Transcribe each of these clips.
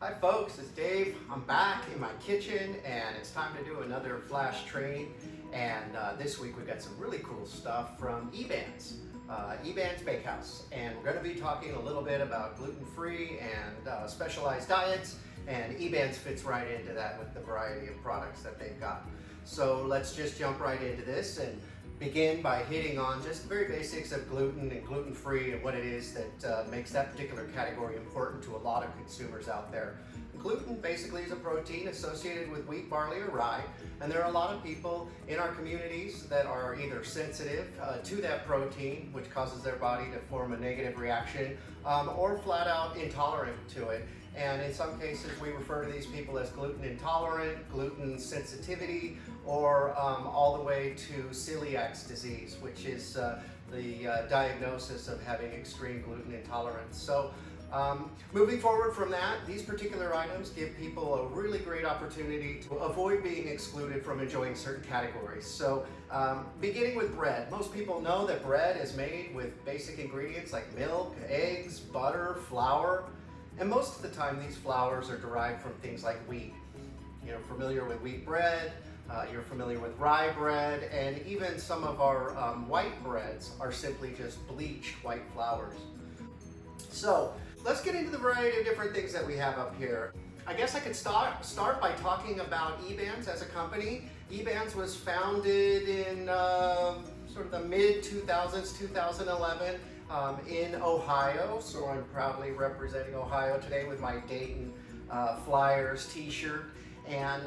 Hi folks, it's Dave. I'm back in my kitchen and it's time to do another flash training. And this week we've got some really cool stuff from Ebans, Ebans Bakehouse. And we're going to be talking a little bit about gluten-free and specialized diets. And Ebans fits right into that with the variety of products that they've got. So let's just jump right into this and begin by hitting on just the very basics of gluten and gluten-free and what it is that makes that particular category important to a lot of consumers out there. Gluten basically is a protein associated with wheat, barley, or rye, and there are a lot of people in our communities that are either sensitive to that protein, which causes their body to form a negative reaction, or flat out intolerant to it. And in some cases, we refer to these people as gluten intolerant, gluten sensitivity, or all the way to celiac disease, which is the diagnosis of having extreme gluten intolerance. So moving forward from that, these particular items give people a really great opportunity to avoid being excluded from enjoying certain categories. So beginning with bread, most people know that bread is made with basic ingredients like milk, eggs, butter, flour. And most of the time, these flours are derived from things like wheat. You're familiar with wheat bread, you're familiar with rye bread, and even some of our white breads are simply just bleached white flours. So let's get into the variety of different things that we have up here. I guess I could start by talking about Ebans as a company. Ebans was founded in sort of the mid-2000s, 2011. In Ohio, so I'm proudly representing Ohio today with my Dayton Flyers t-shirt. And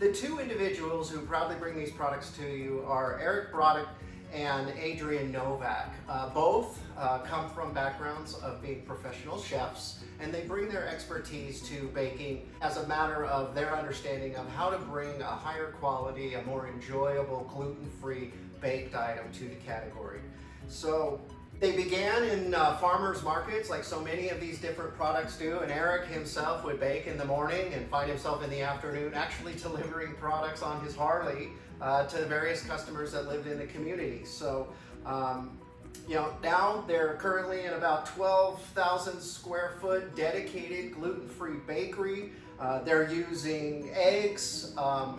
the two individuals who proudly bring these products to you are Eric Broddick and Adrian Novak. Both come from backgrounds of being professional chefs, and they bring their expertise to baking as a matter of their understanding of how to bring a higher quality, a more enjoyable gluten-free baked item to the category. So they began in farmers markets like so many of these different products do, and Eric himself would bake in the morning and find himself in the afternoon actually delivering products on his Harley to the various customers that lived in the community. So now they're currently in about 12,000 square foot dedicated gluten-free bakery. They're using eggs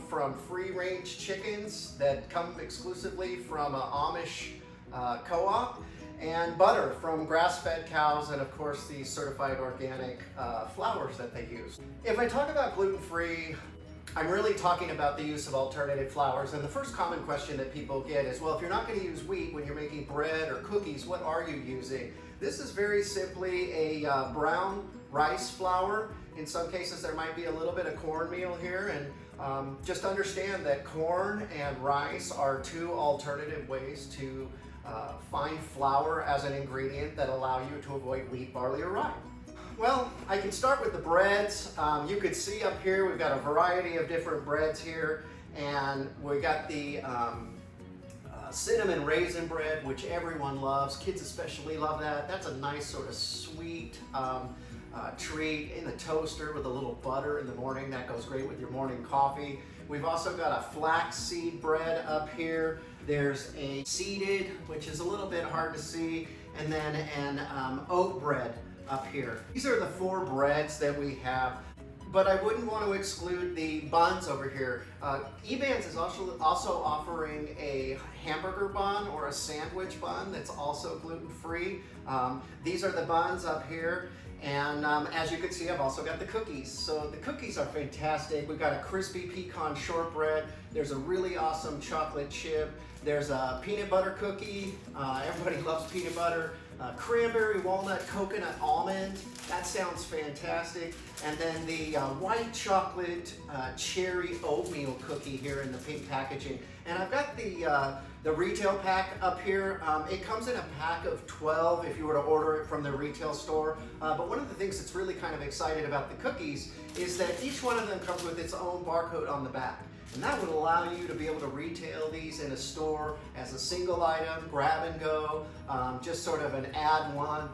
from free-range chickens that come exclusively from an Amish co-op, and butter from grass-fed cows, and of course the certified organic flours that they use. If I talk about gluten-free, I'm really talking about the use of alternative flours, and the first common question that people get is, well, if you're not going to use wheat when you're making bread or cookies, what are you using? This is very simply a brown rice flour. In some cases there might be a little bit of cornmeal here, and just understand that corn and rice are two alternative ways to find flour as an ingredient that allow you to avoid wheat, barley, or rye. Well, I can start with the breads. You could see up here we've got a variety of different breads here, and we got the cinnamon raisin bread, which everyone loves. Kids especially love that. That's a nice sort of sweet treat in the toaster with a little butter in the morning. That goes great with your morning coffee. We've also got a flaxseed bread up here. There's a seeded, which is a little bit hard to see, and then an oat bread up here. These are the four breads that we have, but I wouldn't want to exclude the buns over here. Ebans is also offering a hamburger bun or a sandwich bun that's also gluten-free. These are the buns up here. And as you can see, I've also got the cookies. So the cookies are fantastic. We've got a crispy pecan shortbread. There's a really awesome chocolate chip. There's a peanut butter cookie. Everybody loves peanut butter. Cranberry, walnut, coconut, almond. That sounds fantastic. And then the white chocolate cherry oatmeal cookie here in the pink packaging. And I've got the retail pack up here. It comes in a pack of 12 if you were to order it from the retail store. But one of the things that's really kind of exciting about the cookies is that each one of them comes with its own barcode on the back. And that would allow you to be able to retail these in a store as a single item, grab and go, just sort of an add-one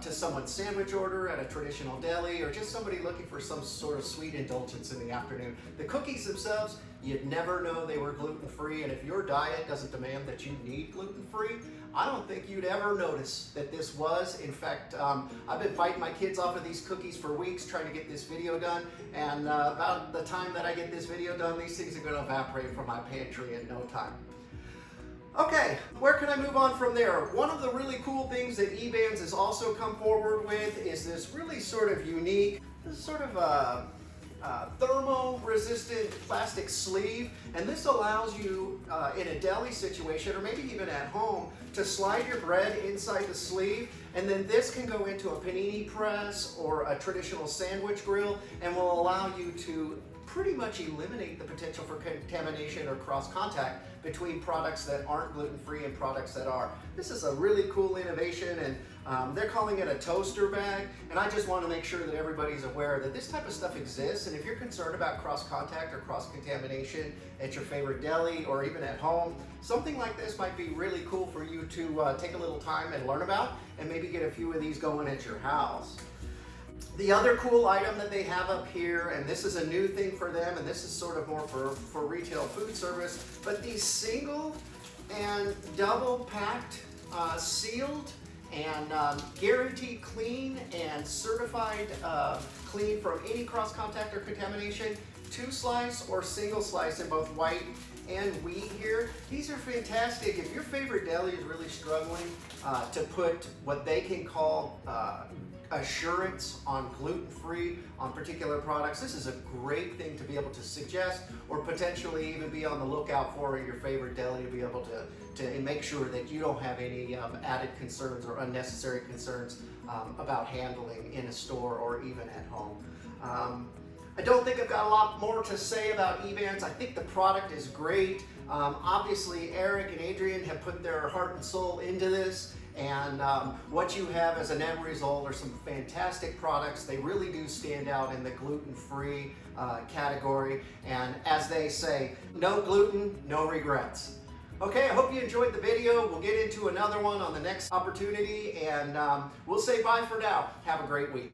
to someone's sandwich order at a traditional deli, or just somebody looking for some sort of sweet indulgence in the afternoon. The cookies themselves, you'd never know they were gluten-free, and if your diet doesn't demand that you need gluten-free, I don't think you'd ever notice that this was. In fact, I've been fighting my kids off of these cookies for weeks trying to get this video done, and about the time that I get this video done, these things are going to evaporate from my pantry in no time. Okay, where can I move on from there? One of the really cool things that Ebans has also come forward with is this really sort of unique, sort of thermo-resistant plastic sleeve, and this allows you in a deli situation, or maybe even at home, to slide your bread inside the sleeve, and then this can go into a panini press or a traditional sandwich grill and will allow you to pretty much eliminate the potential for contamination or cross-contact between products that aren't gluten-free and products that are. This is a really cool innovation, and they're calling it a toaster bag, and I just want to make sure that everybody's aware that this type of stuff exists, and if you're concerned about cross-contact or cross-contamination at your favorite deli or even at home, something like this might be really cool for you to take a little time and learn about, and maybe get a few of these going at your house. The other cool item that they have up here, and this is a new thing for them, and this is sort of more for retail food service, but these single and double packed, sealed and guaranteed clean and certified clean from any cross contact or contamination, 2-slice or single slice in both white and wheat here. These are fantastic. If your favorite deli is really struggling to put what they can call assurance on gluten-free on particular products, this is a great thing to be able to suggest or potentially even be on the lookout for at your favorite deli to be able to make sure that you don't have any added concerns or unnecessary concerns about handling in a store or even at home. I don't think I've got a lot more to say about Ebans. I think the product is great. Obviously, Eric and Adrian have put their heart and soul into this, and what you have as an end result are some fantastic products. They really do stand out in the gluten-free category, and as they say, no gluten, no regrets. Okay, I hope you enjoyed the video. We'll get into another one on the next opportunity, and we'll say bye for now. Have a great week.